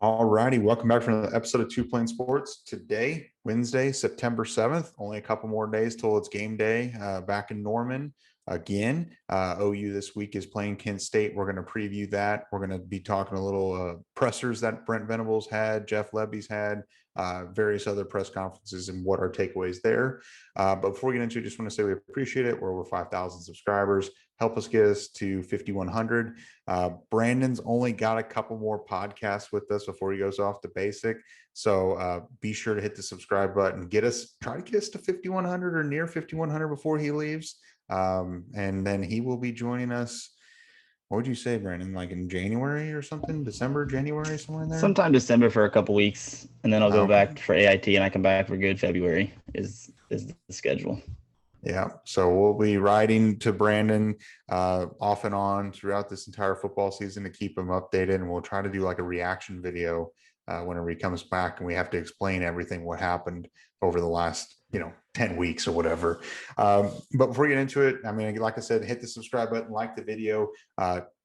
All righty, welcome back for another episode of Two Plane Sports. Today, Wednesday, September 7th, only a couple more days till it's game day back in Norman again. OU this week is playing Kent State. We're going to preview that. We're going to be talking a little pressers that Brent Venables had, Jeff Lebby's had, various other press conferences and what our takeaways there. But before we get into it, just want to say we appreciate it. We're over 5,000 subscribers. Help us get us to 5,100. Brandon's only got a couple more podcasts with us before he goes off to basic. So be sure to hit the subscribe button. Try to get us to 5,100 or near 5,100 before he leaves. And then he will be joining us. What would you say, Brandon? Like in January or something? December, January, somewhere in there? Sometime December for a couple weeks, and then I'll go back for AIT, and I come back for good February is the schedule. Yeah, so we'll be writing to Brandon off and on throughout this entire football season to keep him updated, and we'll try to do like a reaction video whenever he comes back, and we have to explain everything what happened over the last 10 weeks or whatever. But before we get into it, I mean, like I said, hit the subscribe button, like the video,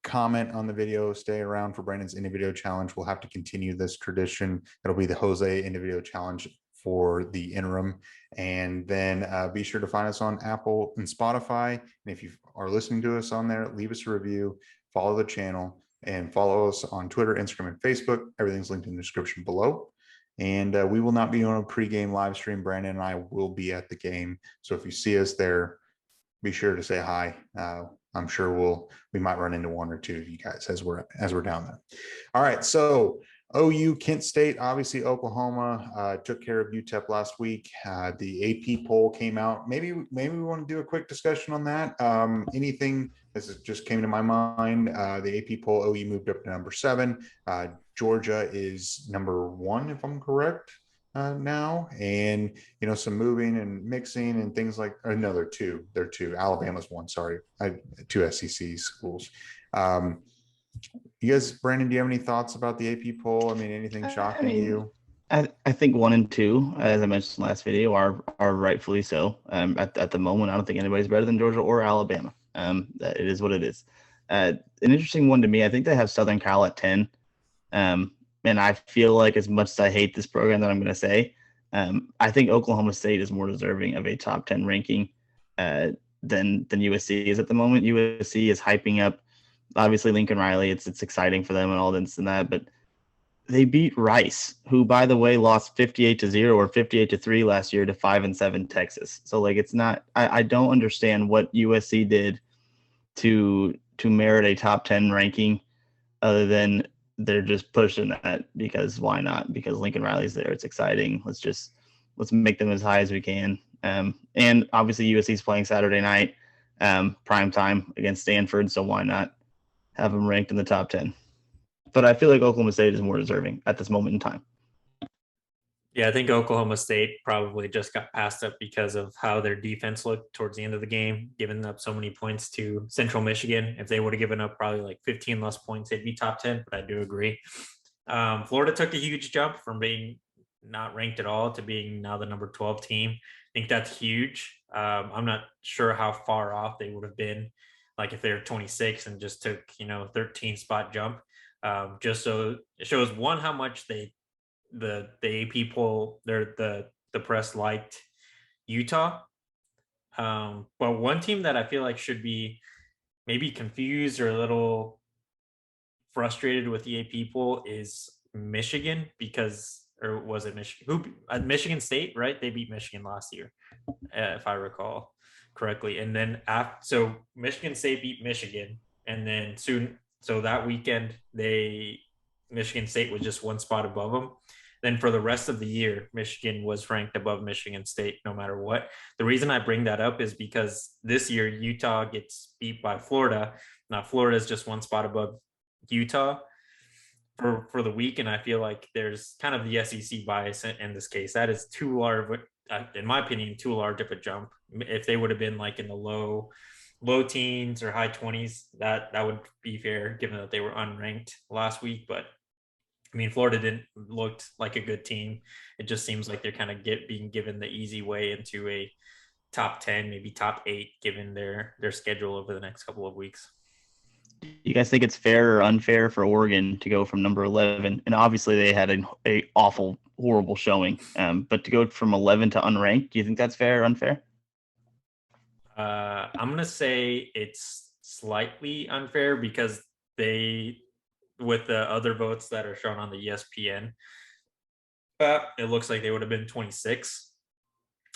comment on the video, stay around for Brandon's individual challenge. We'll have to continue this tradition. It'll be the Jose individual challenge for the interim. And then be sure to find us on Apple and Spotify. And if you are listening to us on there, leave us a review, follow the channel, and follow us on Twitter, Instagram, and Facebook. Everything's linked in the description below. And we will not be on a pregame live stream. Brandon and I will be at the game. So if you see us there, be sure to say hi. I'm sure we might run into one or two of you guys as we're down there. All right, so OU, Kent State, obviously Oklahoma took care of Utep last week. The AP poll came out. Maybe we want to do a quick discussion on that. Anything this just came to my mind. The AP poll, OU moved up to number 7. Georgia is number 1, if I'm correct, now. And some moving and mixing and things like. Or no, they're 2. They're 2. Alabama's 1. Sorry, 2 SEC schools. You guys, Brandon, do you have any thoughts about the AP poll? I mean, anything shocking to you? I think 1 and 2, as I mentioned in the last video, are rightfully so. At the moment, I don't think anybody's better than Georgia or Alabama. It is what it is. An interesting one to me, I think they have Southern Cal at 10. And I feel like, as much as I hate this program that I'm going to say, I think Oklahoma State is more deserving of a top 10 ranking than USC is at the moment. USC is hyping up, obviously, Lincoln Riley. It's exciting for them and all this and that, but they beat Rice, who, by the way, lost 58-0 or 58-3 last year to 5-7 Texas. So it's not. I don't understand what USC did to merit a top 10 ranking, other than they're just pushing that because why not? Because Lincoln Riley's there. It's exciting. Let's make them as high as we can. And obviously USC's playing Saturday night, prime time against Stanford. So why not have them ranked in the top 10? But I feel like Oklahoma State is more deserving at this moment in time. Yeah, I think Oklahoma State probably just got passed up because of how their defense looked towards the end of the game, giving up so many points to Central Michigan. If they would have given up probably like 15 less points, they'd be top 10, but I do agree. Florida took a huge jump from being not ranked at all to being now the number 12 team. I think that's huge. I'm not sure how far off they would have been, like if they were 26 and just took, 13 spot jump. Just so it shows, one, how much the AP poll, the press liked Utah. But one team that I feel like should be maybe confused or a little frustrated with the AP poll is Michigan, or was it Michigan? Michigan State, right? They beat Michigan last year, if I recall correctly. And then so Michigan State beat Michigan, and then so that weekend Michigan State was just 1 spot above them. Then for the rest of the year, Michigan was ranked above Michigan State no matter what. The reason I bring that up is because this year Utah gets beat by Florida. Now Florida is just 1 spot above Utah for the week, and I feel like there's kind of the SEC bias in this case. That is too large, in my opinion, too large of a jump. If they would have been like in the low teens or high 20s, that would be fair, given that they were unranked last week. But I mean, Florida looked like a good team. It just seems like they're kind of being given the easy way into a top 10, maybe top 8, given their schedule over the next couple of weeks. Do you guys think it's fair or unfair for Oregon to go from number 11? And obviously they had a awful, horrible showing. But to go from 11 to unranked, do you think that's fair or unfair? I'm gonna say it's slightly unfair because they, with the other votes that are shown on the ESPN, it looks like they would have been 26.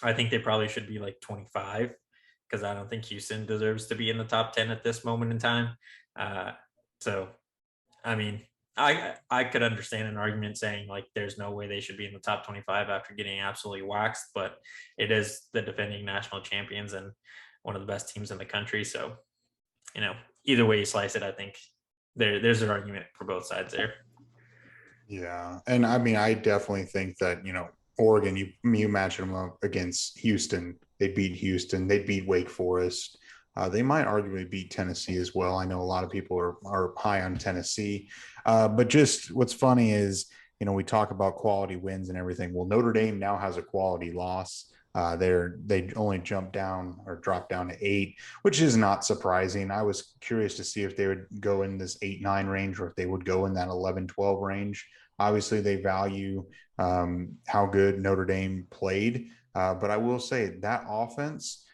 I think they probably should be like 25 because I don't think Houston deserves to be in the top 10 at this moment in time. Uh, so, I mean, I could understand an argument saying like there's no way they should be in the top 25 after getting absolutely waxed, but it is the defending national champions and one of the best teams in the country. So, you know, either way you slice it, I think there's an argument for both sides there. Yeah. And I mean, I definitely think that, Oregon, you match them up against Houston, they beat Houston, they beat Wake Forest. They might arguably beat Tennessee as well. I know a lot of people are high on Tennessee. But just what's funny is, we talk about quality wins and everything. Well, Notre Dame now has a quality loss. They only jumped down or dropped down to 8, which is not surprising. I was curious to see if they would go in this 8-9 range or if they would go in that 11-12 range. Obviously, they value how good Notre Dame played, but I will say that offense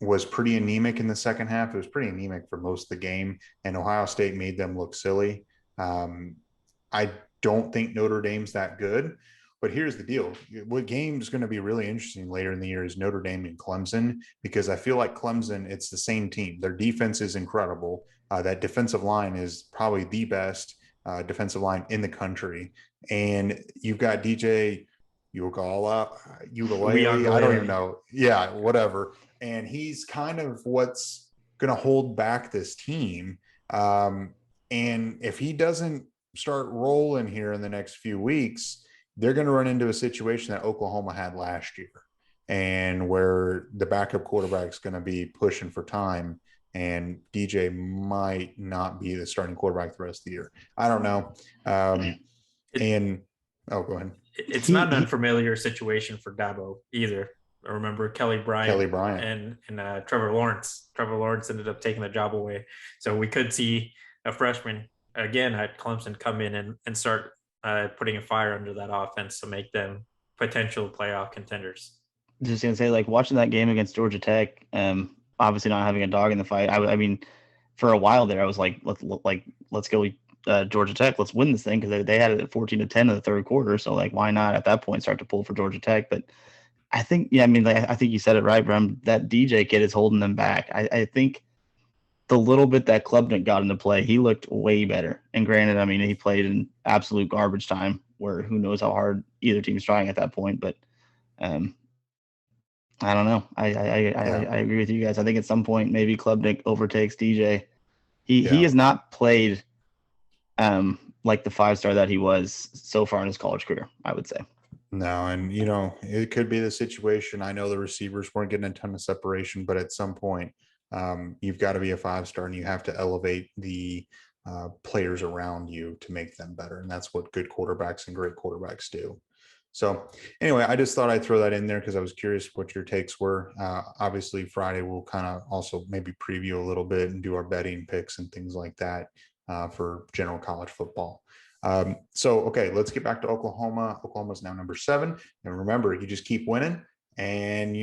was pretty anemic in the second half. It was pretty anemic for most of the game, and Ohio State made them look silly. I don't think Notre Dame's that good. But here's the deal. What game is going to be really interesting later in the year is Notre Dame and Clemson, because I feel like Clemson, it's the same team. Their defense is incredible. That defensive line is probably the best defensive line in the country. And you've got DJ Ugalele. I don't even know. Yeah, whatever. And he's kind of what's going to hold back this team. And if he doesn't start rolling here in the next few weeks, they're going to run into a situation that Oklahoma had last year, and where the backup quarterback is going to be pushing for time, and DJ might not be the starting quarterback the rest of the year. I don't know. Go ahead. It's not an unfamiliar situation for Dabo either. I remember Kelly Bryant and Trevor Lawrence. Trevor Lawrence ended up taking the job away. So we could see a freshman again at Clemson come in and start putting a fire under that offense to make them potential playoff contenders. Just gonna say, like, watching that game against Georgia Tech, obviously not having a dog in the fight. I mean, for a while there, I was like, let's go Georgia Tech, let's win this thing, because they had it at 14-10 in the third quarter. So like, why not at that point start to pull for Georgia Tech? But I think, I think you said it right, Bram. That DJ kid is holding them back. I think the little bit that Klubnik got into play, he looked way better. And granted, I mean, he played in absolute garbage time, where who knows how hard either team's trying at that point. But I don't know. I agree with you guys. I think at some point maybe Klubnik overtakes DJ. He has not played like the 5-star that he was so far in his college career, I would say. No, and it could be the situation. I know the receivers weren't getting a ton of separation, but at some point, you've got to be a 5-star, and you have to elevate the players around you to make them better. And that's what good quarterbacks and great quarterbacks do. So anyway, I just thought I'd throw that in there because I was curious what your takes were. Obviously, Friday we'll kind of also maybe preview a little bit and do our betting picks and things like that for general college football. Okay, let's get back to Oklahoma. Oklahoma's now number 7. And remember, you just keep winning, and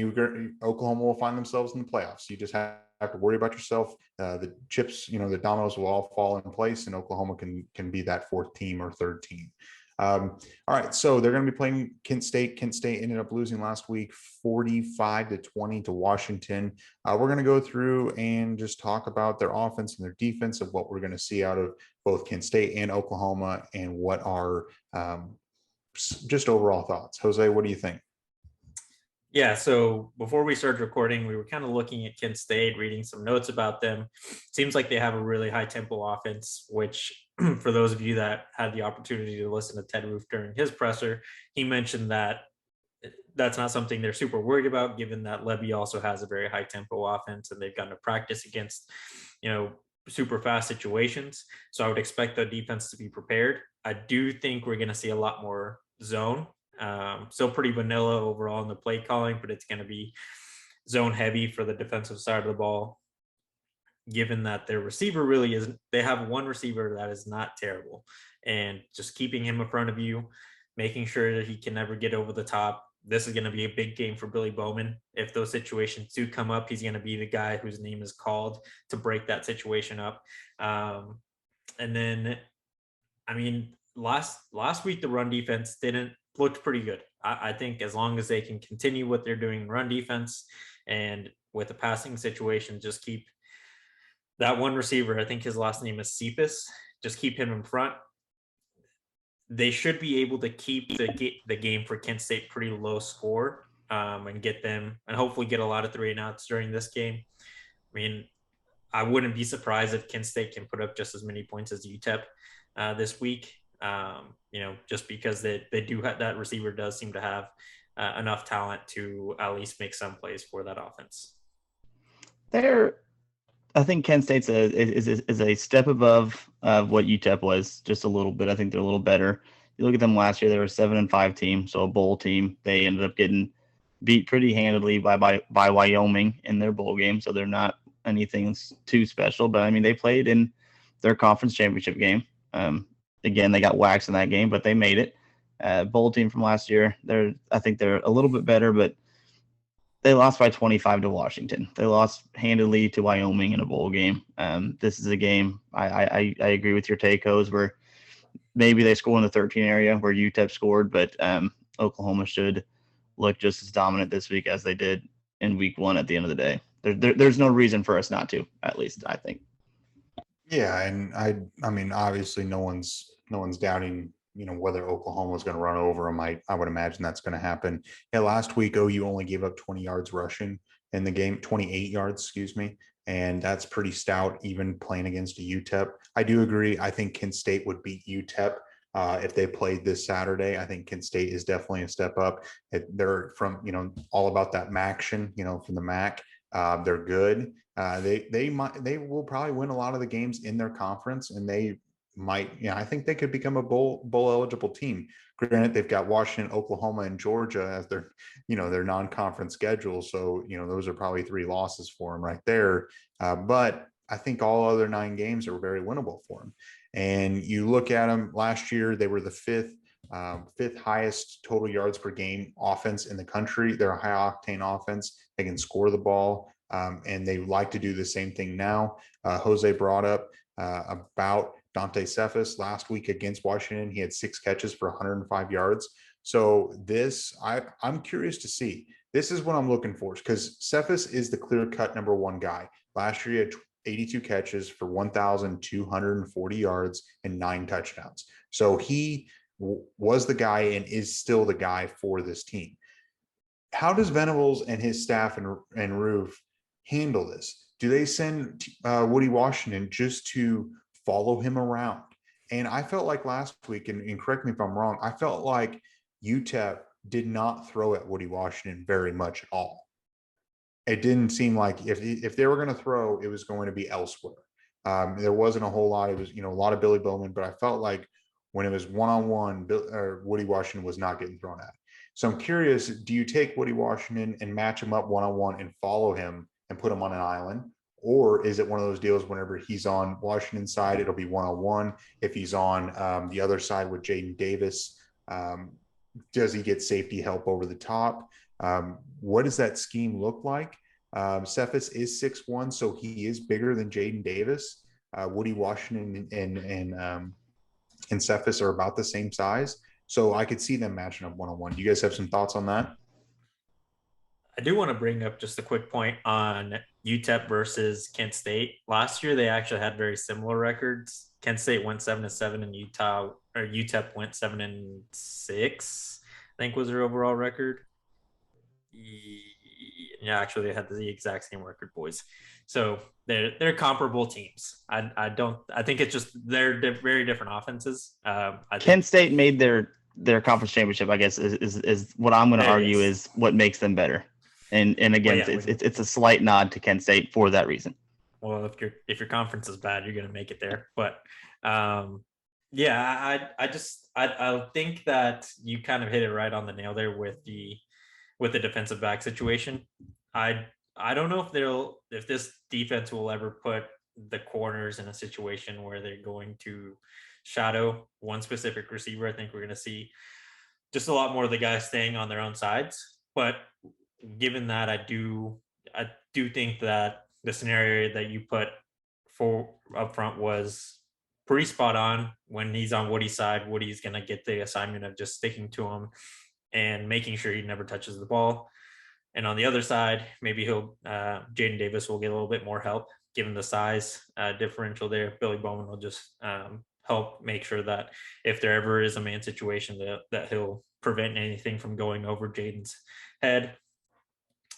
Oklahoma will find themselves in the playoffs. You just have to worry about yourself. The chips, the dominoes will all fall in place, and Oklahoma can be that 4th team or 3rd team. All right, so they're going to be playing Kent State. Kent State ended up losing last week 45-20 to Washington. We're going to go through and just talk about their offense and their defense, of what we're going to see out of both Kent State and Oklahoma, and what are just overall thoughts. Jose, what do you think? Yeah, so before we started recording, we were kind of looking at Kent State, reading some notes about them. Seems like they have a really high tempo offense, which for those of you that had the opportunity to listen to Ted Roof during his presser, he mentioned that that's not something they're super worried about, given that Levy also has a very high tempo offense, and they've gotten to practice against, super fast situations. So I would expect the defense to be prepared. I do think we're going to see a lot more zone. Still pretty vanilla overall in the play calling, but it's going to be zone heavy for the defensive side of the ball. given that their receiver really isn't. They have one receiver that is not terrible, and just keeping him in front of you, making sure that he can never get over the top. This is going to be a big game for Billy Bowman. If those situations do come up, he's going to be the guy whose name is called to break that situation up. And then, I mean, last week the run defense looked pretty good. I think as long as they can continue what they're doing in run defense, and with the passing situation, just keep that one receiver. I think his last name is Cephas. Just keep him in front. They should be able to keep the game for Kent State pretty low score, and get them, and hopefully get a lot of 3-and-outs during this game. I mean, I wouldn't be surprised if Kent State can put up just as many points as Utep this week. Just because they do have, that receiver does seem to have enough talent to at least make some plays for that offense. I think Kent State's is a step above what Utep was, just a little bit. I think they're a little better. You look at them last year; they were a 7-5 team, so a bowl team. They ended up getting beat pretty handily by Wyoming in their bowl game, so they're not anything too special. But I mean, they played in their conference championship game. Again, they got waxed in that game, but they made it. Bowl team from last year. I think they're a little bit better, but they lost by 25 to Washington. They lost handily to Wyoming in a bowl game. This is a game I agree with your take, Hose, where maybe they score in the 13 area where UTEP scored, but Oklahoma should look just as dominant this week as they did in week 1 at the end of the day. There's no reason for us not to, at least I think. Yeah, and I mean, obviously no one's doubting, whether Oklahoma is going to run over them. I would imagine that's going to happen. Yeah, last week OU only gave up 20 yards rushing in the game, 28 yards, excuse me, and that's pretty stout even playing against a UTEP. I do agree. I think Kent State would beat UTEP if they played this Saturday. I think Kent State is definitely a step up. They're from, all about that MACtion, from the MAC. They're good. They will probably win a lot of the games in their conference, and they might, I think they could become a bowl eligible team. Granted, they've got Washington, Oklahoma, and Georgia as their, their non-conference schedule. So, those are probably 3 losses for them right there. But I think all other 9 games are very winnable for them. And you look at them last year, they were the fifth highest total yards per game offense in the country. They're a high octane offense. They can score the ball. And they like to do the same thing now. Jose brought up about Dante Cephas last week against Washington. He had 6 catches for 105 yards. So I'm curious to see. This is what I'm looking for, because Cephas is the clear-cut number 1 guy. Last year he had 82 catches for 1,240 yards and 9 touchdowns. So he was the guy and is still the guy for this team. How does Venables and his staff and Roof handle this? Do they send Woody Washington just to follow him around? And I felt like last week, and correct me if I'm wrong, I felt like UTEP did not throw at Woody Washington very much at all. It didn't seem like if they were going to throw, it was going to be elsewhere. There wasn't a whole lot. It was, a lot of Billy Bowman, but I felt like when it was one-on-one, Woody Washington was not getting thrown at. So I'm curious, do you take Woody Washington and match him up one-on-one and follow him and put him on an island? Or is it one of those deals whenever he's on Washington's side, it'll be one-on-one? If he's on the other side with Jaden Davis, does he get safety help over the top? What does that scheme look like? Cephas is 6'1", so he is bigger than Jaden Davis. Woody Washington and Cephas are about the same size. So I could see them matching up one-on-one. Do you guys have some thoughts on that? I do want to bring up just a quick point on UTEP versus Kent State. Last year, they actually had very similar records. Kent State went 7-7, and UTEP went 7-6. I think was their overall record. Yeah, actually, they had the exact same record, boys. So they're comparable teams. I think it's just they're very different offenses. Kent State made their conference championship, I guess, is what I'm going to argue is what makes them better. And again, it's a slight nod to Kent State for that reason. Well, if your conference is bad, you're going to make it there. But I think that you kind of hit it right on the nail there with the defensive back situation. I I don't know if this defense will ever put the corners in a situation where they're going to shadow one specific receiver. I think we're going to see just a lot more of the guys staying on their own sides. But given that, I do think that the scenario that you put for up front was pretty spot on. When he's on Woody's side, Woody's going to get the assignment of just sticking to him and making sure he never touches the ball. And on the other side, maybe Jaden Davis will get a little bit more help given the size differential there. Billy Bowman will just help make sure that if there ever is a man situation, that he'll prevent anything from going over Jaden's head.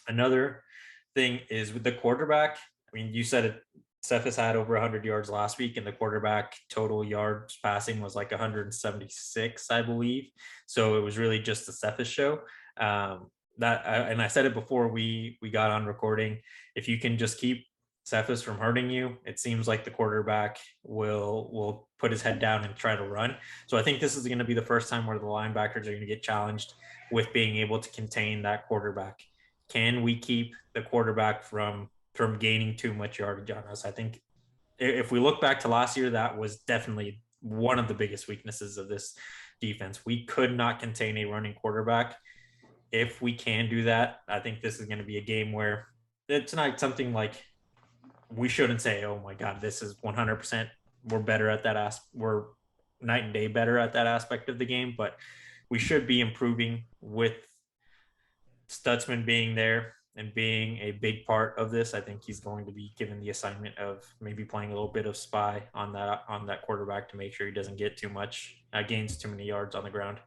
Another thing is with the quarterback. I mean, you said it. Cephas had over 100 yards last week, and the quarterback total yards passing was like 176, I believe. So it was really just a Cephas show. And I said it before we got on recording. If you can just keep Cephas from hurting you, it seems like the quarterback will put his head down and try to run. So I think this is going to be the first time where the linebackers are going to get challenged with being able to contain that quarterback. Can we keep the quarterback from gaining too much yardage on us? I think if we look back to last year, that was definitely one of the biggest weaknesses of this defense. We could not contain a running quarterback. If we can do that, I think this is going to be a game where it's not something like we shouldn't say, oh my God, this is 100%. We're better at that. We're night and day better at that aspect of the game, but we should be improving with Stutzman being there and being a big part of this. I think he's going to be given the assignment of maybe playing a little bit of spy on that quarterback to make sure he doesn't get gains too many yards on the ground.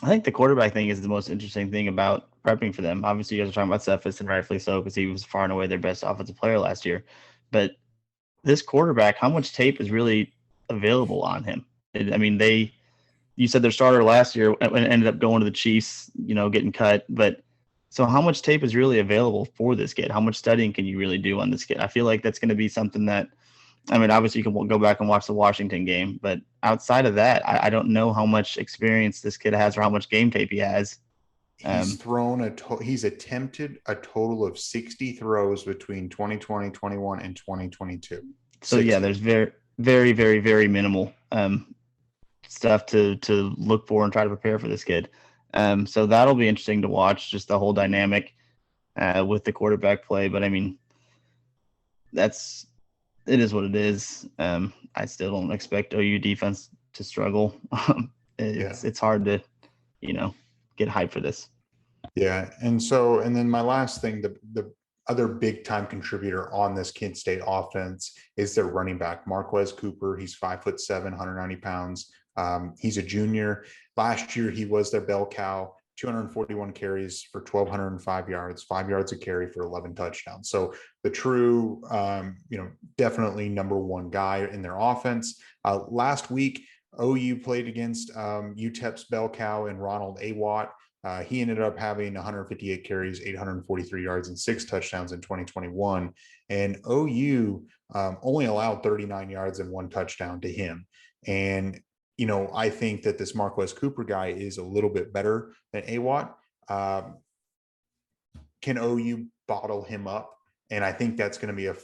I think the quarterback thing is the most interesting thing about prepping for them. Obviously, you guys are talking about Cephas, and rightfully so, because he was far and away their best offensive player last year. But this quarterback, how much tape is really available on him? You said their starter last year ended up going to the Chiefs, getting cut. But so how much tape is really available for this kid? How much studying can you really do on this kid? I feel like that's going to be something that, obviously you can go back and watch the Washington game, but outside of that, I don't know how much experience this kid has or how much game tape he has. He's attempted a total of 60 throws between 2020, 21, and 2022. So 60. Yeah, there's very, very, very, very minimal stuff to look for and try to prepare for this kid. So that'll be interesting to watch, just the whole dynamic with the quarterback play. But it is what it is. I still don't expect OU defense to struggle. It's hard to, get hyped for this. Yeah. And then my last thing, the other big time contributor on this Kent State offense is their running back, Marquez Cooper. He's 5'7", 190 pounds. He's a junior. Last year, he was their bell cow, 241 carries for 1,205 yards, 5 yards a carry for 11 touchdowns. So the true, definitely number one guy in their offense. Last week, OU played against Utep's bell cow and Ronald Awatt. He ended up having 158 carries, 843 yards, and 6 touchdowns in 2021. And OU only allowed 39 yards and 1 touchdown to him. And I think that this Marquez Cooper guy is a little bit better than Awatt. Can OU bottle him up? And I think that's going to be a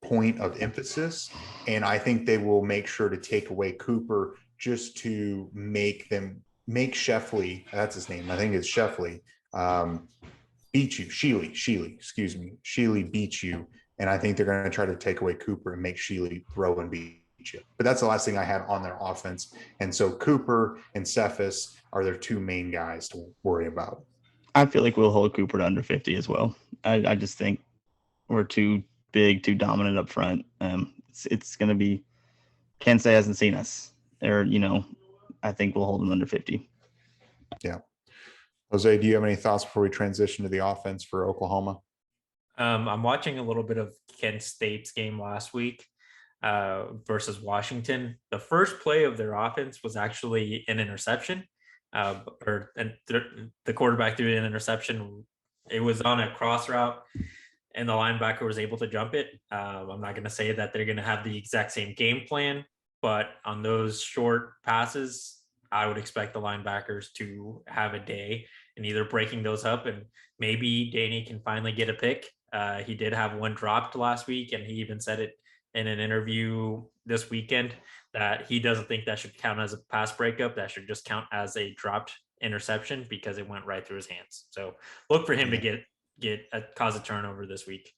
point of emphasis. And I think they will make sure to take away Cooper just to make Sheffley, that's his name, I think it's Sheffley, beat you. Sheely beat you. And I think they're going to try to take away Cooper and make Sheely throw and beat you. But that's the last thing I had on their offense. And so Cooper and Cephas are their two main guys to worry about. I feel like we'll hold Cooper to under 50 as well. I just think we're too big, too dominant up front. It's going to be, Kent State hasn't seen us. I think we'll hold them under 50. Yeah. Jose, do you have any thoughts before we transition to the offense for Oklahoma? I'm watching a little bit of Kent State's game last week versus Washington. The first play of their offense was actually an interception, the quarterback threw an interception. It was on a cross route, and the linebacker was able to jump it. I'm not going to say that they're going to have the exact same game plan, but on those short passes, I would expect the linebackers to have a day and either breaking those up, and maybe Danny can finally get a pick. He did have one dropped last week, and he even said it in an interview this weekend that he doesn't think that should count as a pass breakup. That should just count as a dropped interception because it went right through his hands. So look for him to cause a turnover this week.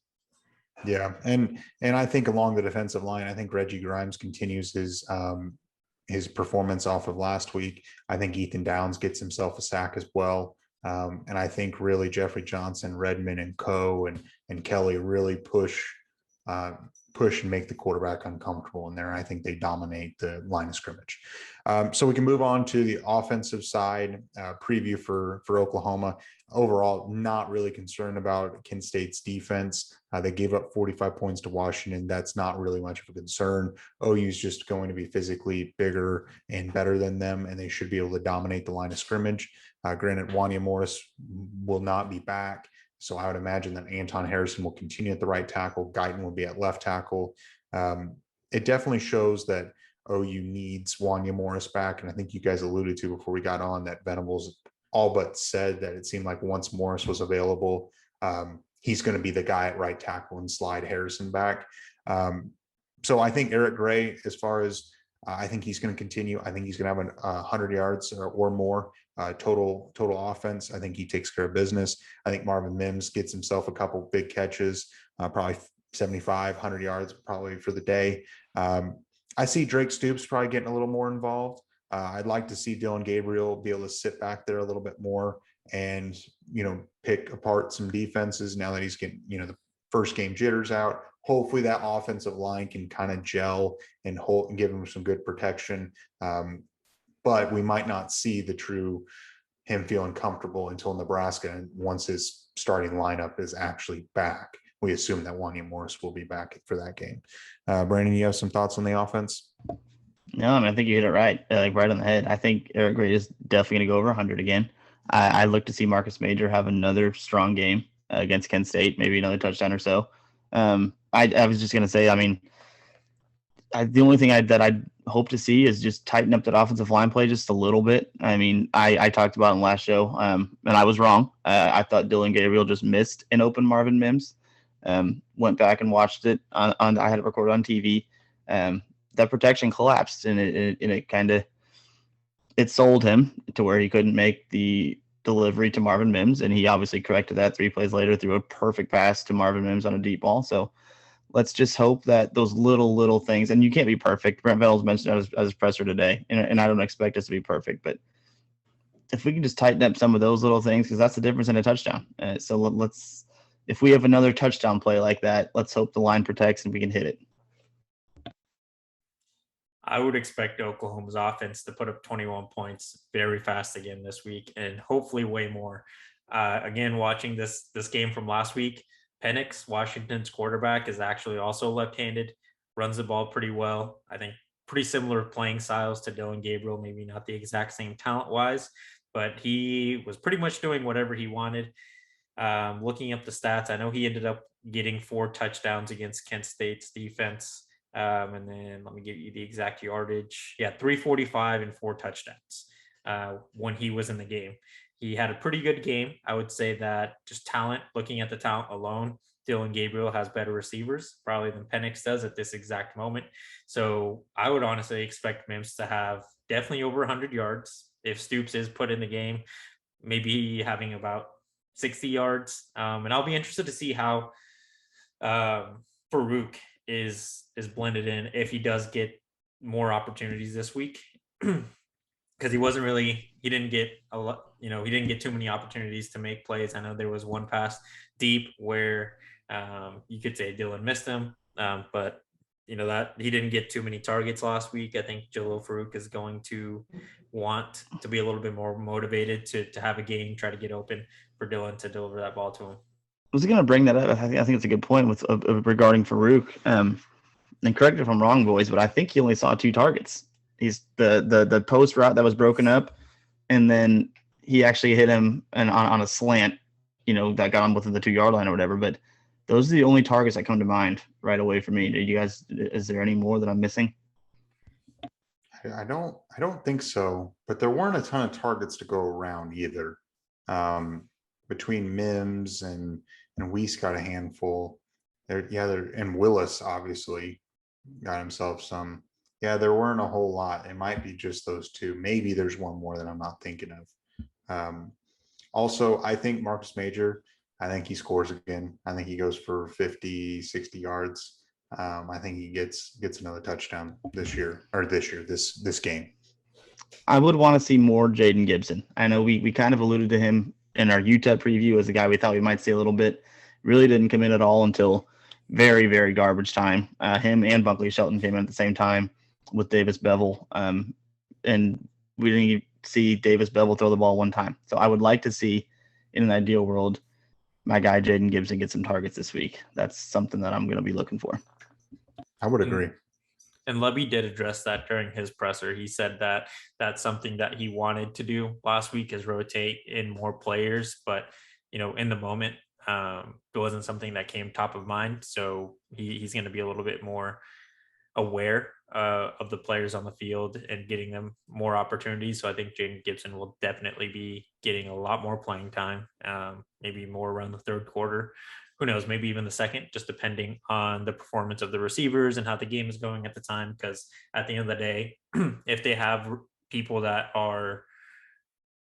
Yeah, and I think along the defensive line, I think Reggie Grimes continues his performance off of last week. I think Ethan Downs gets himself a sack as well. And I think really Jeffrey Johnson, Redmond, and Coe and Kelly really push and make the quarterback uncomfortable in there. And I think they dominate the line of scrimmage. So we can move on to the offensive side preview for Oklahoma. Overall, not really concerned about Kent State's defense. They gave up 45 points to Washington. That's not really much of a concern. OU is just going to be physically bigger and better than them, and they should be able to dominate the line of scrimmage. Granted, Wanya Morris will not be back, so I would imagine that Anton Harrison will continue at the right tackle. Guyton will be at left tackle. It definitely shows that OU needs Wanya Morris back, and I think you guys alluded to before we got on that Venables all but said that it seemed like once Morris was available, he's going to be the guy at right tackle and slide Harrison back. So I think Eric Gray, as far as I think he's going to continue. I think he's going to have 100 yards or more total offense. I think he takes care of business. I think Marvin Mims gets himself a couple big catches, probably 75, 100 yards probably for the day. I see Drake Stoops probably getting a little more involved. I'd like to see Dylan Gabriel be able to sit back there a little bit more and, pick apart some defenses now that he's getting, the first game jitters out. Hopefully that offensive line can kind of gel and give him some good protection. But we might not see the true him feeling comfortable until Nebraska. And once his starting lineup is actually back, we assume that Wanya Morris will be back for that game. Brandon, you have some thoughts on the offense? No, I think you hit it right, right on the head. I think Eric Gray is definitely going to go over 100 again. I look to see Marcus Major have another strong game against Kent State, maybe another touchdown or so. I was just going to say, the only thing that I'd hope to see is just tighten up that offensive line play just a little bit. I talked about it in the last show, and I was wrong. I thought Dylan Gabriel just missed an open Marvin Mims. Went back and watched it I had it recorded on TV. That protection collapsed, and it sold him to where he couldn't make the delivery to Marvin Mims, and he obviously corrected that 3 plays later through a perfect pass to Marvin Mims on a deep ball. So let's just hope that those little things, and you can't be perfect. Brent Venables mentioned as his presser today, and I don't expect us to be perfect, but if we can just tighten up some of those little things, because that's the difference in a touchdown. So let's, if we have another touchdown play like that, let's hope the line protects and we can hit it. I would expect Oklahoma's offense to put up 21 points very fast again this week, and hopefully way more. Again, watching this game from last week, Penix, Washington's quarterback, is actually also left-handed, runs the ball pretty well. I think pretty similar playing styles to Dylan Gabriel, maybe not the exact same talent-wise, but he was pretty much doing whatever he wanted. Looking up the stats, I know he ended up getting 4 touchdowns against Kent State's defense. And then let me give you the exact yardage. Yeah, 345 and 4 touchdowns when he was in the game. He had a pretty good game. I would say that just talent, looking at the talent alone, Dylan Gabriel has better receivers probably than Penix does at this exact moment. So I would honestly expect Mims to have definitely over 100 yards. If Stoops is put in the game, maybe having about 60 yards. And I'll be interested to see how Farouk is blended in if he does get more opportunities this week, because he didn't get a lot, he didn't get too many opportunities to make plays. I know there was one pass deep where you could say Dylan missed him, but that he didn't get too many targets last week. I think Jalil Farouk is going to want to be a little bit more motivated to have a game, try to get open for Dylan to deliver that ball to him. I was going to bring that up. I think it's a good point with regarding Farouk. And correct me if I'm wrong, boys, but I think he only saw 2 targets. He's the post route that was broken up, and then he actually hit him on a slant, that got him within the 2-yard line or whatever. But those are the only targets that come to mind right away for me. Is there any more that I'm missing? I don't think so, but there weren't a ton of targets to go around either. Between Mims and Weiss got a handful. And Willis obviously got himself some. Yeah, there weren't a whole lot. It might be just those two. Maybe there's one more that I'm not thinking of. Also, I think Marcus Major, I think he scores again. I think he goes for 50, 60 yards. I think he gets another touchdown this game. I would want to see more Jaden Gibson. I know we kind of alluded to him in our Utep preview as a guy we thought we might see a little bit. Really didn't come in at all until very, very garbage time. Him and Bunkley Shelton came in at the same time with Davis Bevel. And we didn't even see Davis Bevel throw the ball one time. So I would like to see, in an ideal world, my guy Jaden Gibson get some targets this week. That's something that I'm going to be looking for. I would agree. And Levy did address that during his presser. He said that that's something that he wanted to do last week, is rotate in more players. But, in the moment, it wasn't something that came top of mind. So he's going to be a little bit more aware of the players on the field and getting them more opportunities. So I think Jaden Gibson will definitely be getting a lot more playing time, maybe more around the third quarter. Who knows, maybe even the second, just depending on the performance of the receivers and how the game is going at the time. Because at the end of the day, if they have people that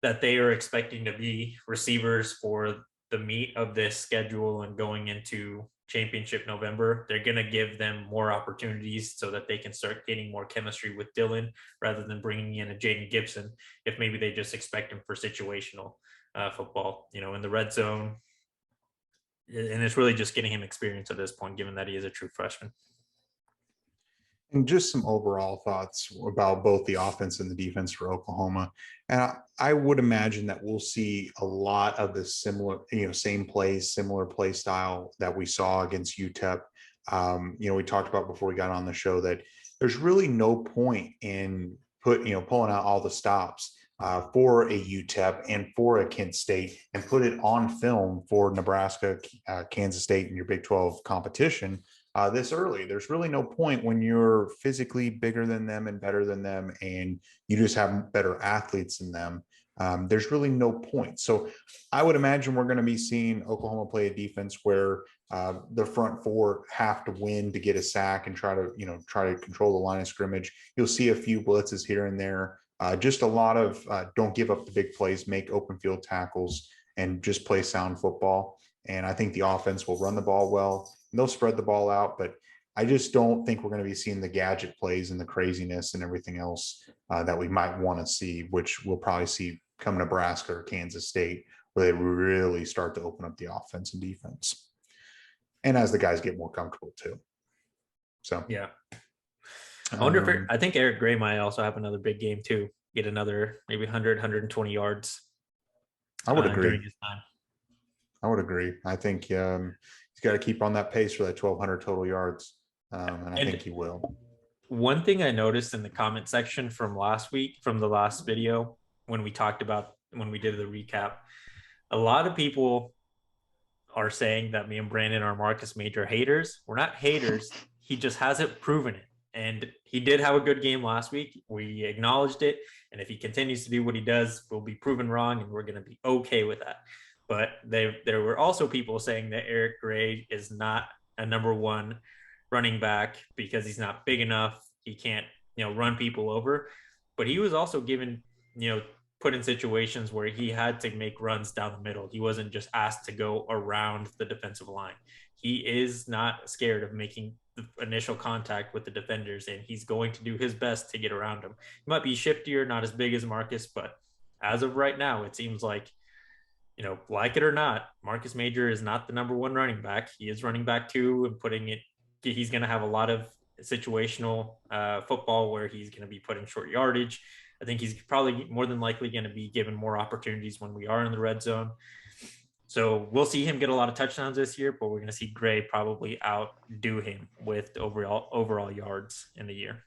they are expecting to be receivers for the meat of this schedule and going into championship November, they're going to give them more opportunities so that they can start getting more chemistry with Dylan rather than bringing in a Jaden Gibson if maybe they just expect him for situational football, in the red zone. And it's really just getting him experience at this point, given that he is a true freshman. And just some overall thoughts about both the offense and the defense for Oklahoma. And I would imagine that we'll see a lot of the similar, same plays, similar play style that we saw against Utep. We talked about before we got on the show that there's really no point in pulling out all the stops for a Utep and for a Kent State and put it on film for Nebraska, Kansas State in your Big 12 competition this early. There's really no point when you're physically bigger than them and better than them and you just have better athletes than them. There's really no point. So I would imagine we're going to be seeing Oklahoma play a defense where the front four have to win to get a sack and try to control the line of scrimmage. You'll see a few blitzes here and there. Just a lot of don't give up the big plays, make open field tackles, and just play sound football. And I think the offense will run the ball well. And they'll spread the ball out, but I just don't think we're going to be seeing the gadget plays and the craziness and everything else that we might want to see, which we'll probably see come Nebraska or Kansas State, where they really start to open up the offense and defense. And as the guys get more comfortable too. So, yeah. I wonder if I think Eric Gray might also have another big game too. Get another maybe 100, 120 yards. I would agree. During his time. I would agree. I think he's got to keep on that pace for that 1,200 total yards, and I think he will. One thing I noticed in the comment section from last week, from the last video, when we did the recap, a lot of people are saying that me and Brandon are Marcus Major haters. We're not haters. He just hasn't proven it. And he did have a good game last week. We acknowledged it. And if he continues to do what he does, we'll be proven wrong and we're going to be okay with that. But there were also people saying that Eric Gray is not a number one running back because he's not big enough. He can't, run people over. But he was also given, put in situations where he had to make runs down the middle. He wasn't just asked to go around the defensive line. He is not scared of making the initial contact with the defenders, and he's going to do his best to get around them. He might be shiftier, not as big as Marcus, but as of right now, it seems like, like it or not, Marcus Major is not the number one running back. He is running back two and he's going to have a lot of situational football where he's going to be put in short yardage. I think he's probably more than likely going to be given more opportunities when we are in the red zone. So we'll see him get a lot of touchdowns this year, but we're going to see Gray probably outdo him with overall yards in the year.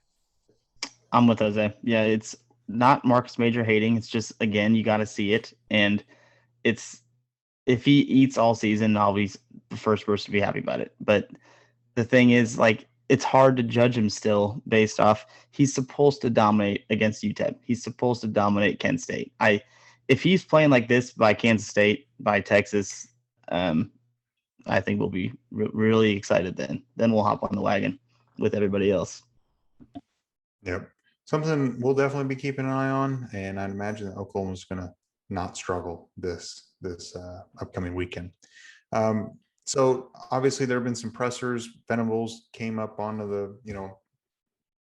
I'm with Jose. Yeah, it's not Marcus Major hating. It's just, again, you got to see it. And it's, if he eats all season, I'll be the first person to be happy about it. But the thing is, it's hard to judge him still based off, he's supposed to dominate against Utep. He's supposed to dominate Kent State. if he's playing like this by Kansas State, by Texas, I think we'll be really excited then. Then we'll hop on the wagon with everybody else. Yep. Something we'll definitely be keeping an eye on, and I'd imagine that Oklahoma's going to not struggle this upcoming weekend. So obviously there have been some pressers. Venables came up onto the,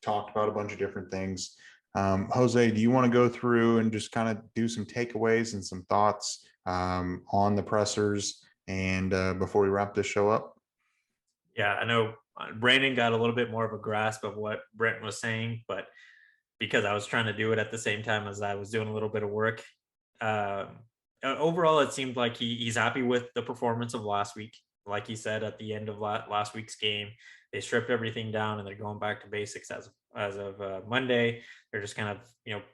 talked about a bunch of different things. Jose, do you want to go through and just kind of do some takeaways and some thoughts on the pressers and before we wrap this show up? Yeah, I know Brandon got a little bit more of a grasp of what Brent was saying, but because I was trying to do it at the same time as I was doing a little bit of work, overall, it seemed like he's happy with the performance of last week. Like he said at the end of last week's game, they stripped everything down and they're going back to basics as of Monday. They're just kind of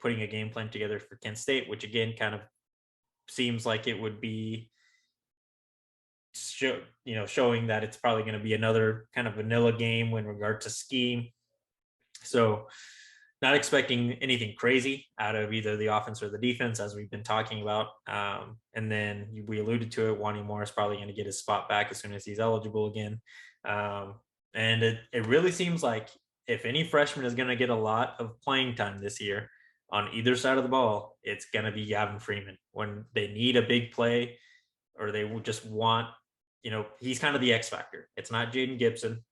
putting a game plan together for Kent State, which again kind of seems like it would be showing that it's probably going to be another kind of vanilla game in regard to scheme. So not expecting anything crazy out of either the offense or the defense, as we've been talking about. And then we alluded to it, Wanya Moore is probably going to get his spot back as soon as he's eligible again. And it really seems like if any freshman is going to get a lot of playing time this year on either side of the ball, it's going to be Gavin Freeman. When they need a big play or they will just want, he's kind of the X factor. It's not Jaden Gibson.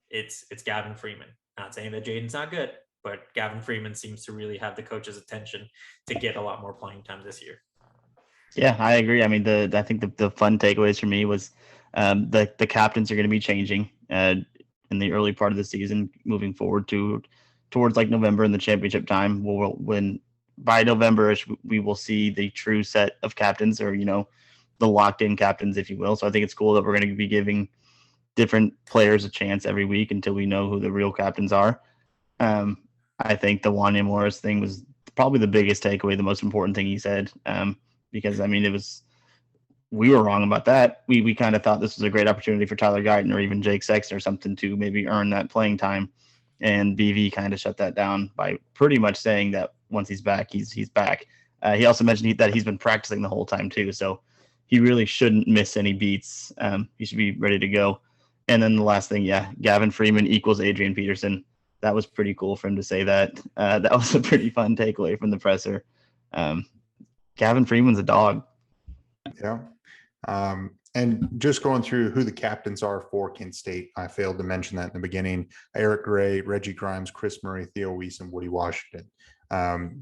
It's Gavin Freeman. Not saying that Jaden's not good, but Gavin Freeman seems to really have the coach's attention to get a lot more playing time this year. Yeah, I agree. I mean, I think the fun takeaways for me was the captains are going to be changing in the early part of the season, moving forward towards like November in the championship time. When by November we will see the true set of captains, or the locked in captains, if you will. So I think it's cool that we're going to be giving different players a chance every week until we know who the real captains are. I think the Wanya Morris thing was probably the biggest takeaway, the most important thing he said, because, I mean, we were wrong about that. We kind of thought this was a great opportunity for Tyler Guyton or even Jake Sexton or something to maybe earn that playing time. And BV kind of shut that down by pretty much saying that once he's back, he's back. He also mentioned that he's been practicing the whole time too. So he really shouldn't miss any beats. He should be ready to go. And then the last thing, Gavin Freeman equals Adrian Peterson. That was pretty cool for him to say that. That was a pretty fun takeaway from the presser. Gavin Freeman's a dog. Yeah. And just going through who the captains are for Kent State, I failed to mention that in the beginning. Eric Gray, Reggie Grimes, Chris Murray, Theo Weiss, and Woody Washington.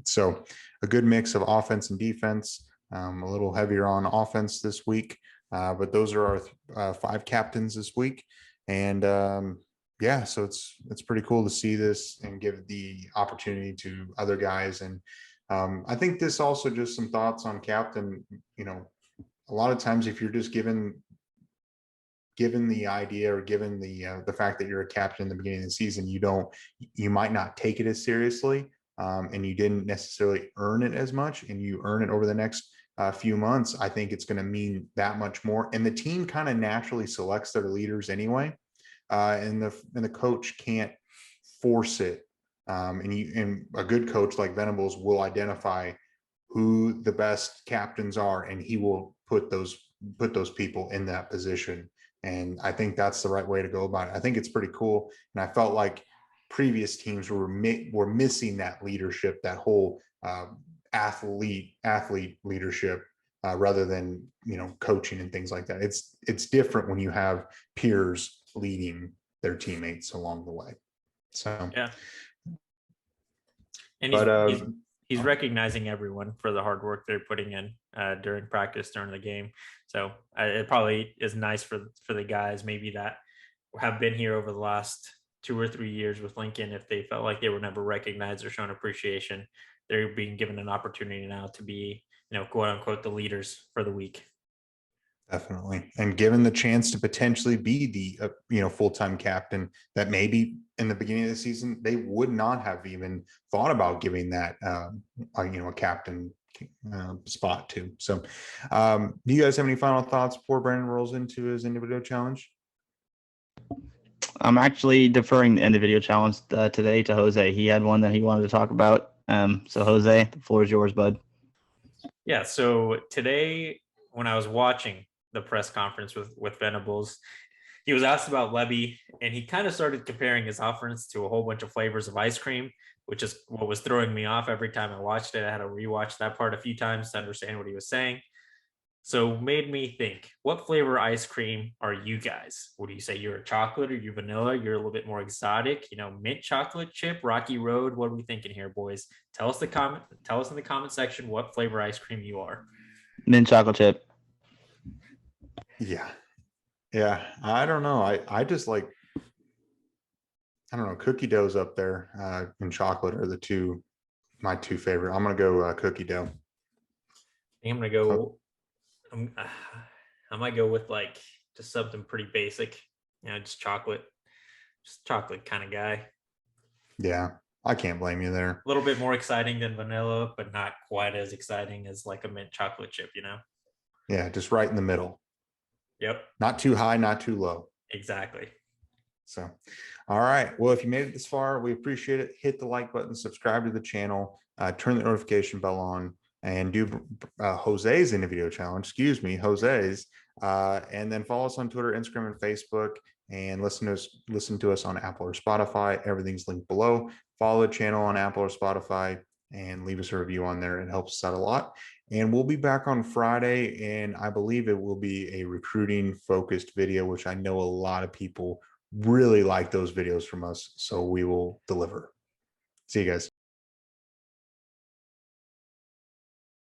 So a good mix of offense and defense, a little heavier on offense this week. But those are our 5 captains this week. And so it's pretty cool to see this and give the opportunity to other guys. And I think this also just some thoughts on captain. A lot of times if you're just given the idea or given the fact that you're a captain in the beginning of the season, you might not take it as seriously, and you didn't necessarily earn it as much, and you earn it over the next few months. I think it's going to mean that much more. And the team kind of naturally selects their leaders anyway. And the coach can't force it. And a good coach like Venables will identify who the best captains are, and he will put those people in that position. And I think that's the right way to go about it. I think it's pretty cool. And I felt like previous teams were missing that leadership, that whole athlete leadership, rather than coaching and things like that. It's different when you have peers leading their teammates along the way. So yeah, and he's recognizing everyone for the hard work they're putting in during practice, during the game. So it probably is nice for the guys maybe that have been here over the last 2 or 3 years with Lincoln. If they felt like they were never recognized or shown appreciation, they're being given an opportunity now to be, quote unquote, the leaders for the week. Definitely. And given the chance to potentially be the, full-time captain that maybe in the beginning of the season, they would not have even thought about giving that, a captain spot to. So do you guys have any final thoughts before Brandon rolls into his individual challenge? I'm actually deferring the individual challenge today to Jose. He had one that he wanted to talk about. So Jose, the floor is yours, bud. Yeah. So today, when I was watching the press conference with Venables, he was asked about Levy, and he kind of started comparing his offense to a whole bunch of flavors of ice cream, which is what was throwing me off every time I watched it. I had to rewatch that part a few times to understand what he was saying. So made me think, what flavor ice cream are you guys? Would you say you're a chocolate or you vanilla? You're a little bit more exotic, mint chocolate chip, Rocky Road. What are we thinking here, boys? Tell us in the comment section what flavor ice cream you are. Mint chocolate chip. Yeah. Yeah. I don't know. I just like, I don't know, cookie dough's up there, and chocolate are my two favorite. I'm gonna go cookie dough. I think I'm gonna go. I might go with like just something pretty basic, just chocolate kind of guy. Yeah, I can't blame you there. A little bit more exciting than vanilla, but not quite as exciting as like a mint chocolate chip, Yeah, just right in the middle. Yep. Not too high, not too low. Exactly. So, all right. Well, if you made it this far, we appreciate it. Hit the like button, subscribe to the channel, turn the notification bell on, and do Jose's in the video challenge. Excuse me, Jose's. And then follow us on Twitter, Instagram, and Facebook, and listen to us on Apple or Spotify. Everything's linked below. Follow the channel on Apple or Spotify and leave us a review on there. It helps us out a lot. And we'll be back on Friday, and I believe it will be a recruiting focused video, which I know a lot of people really like those videos from us. So we will deliver. See you guys.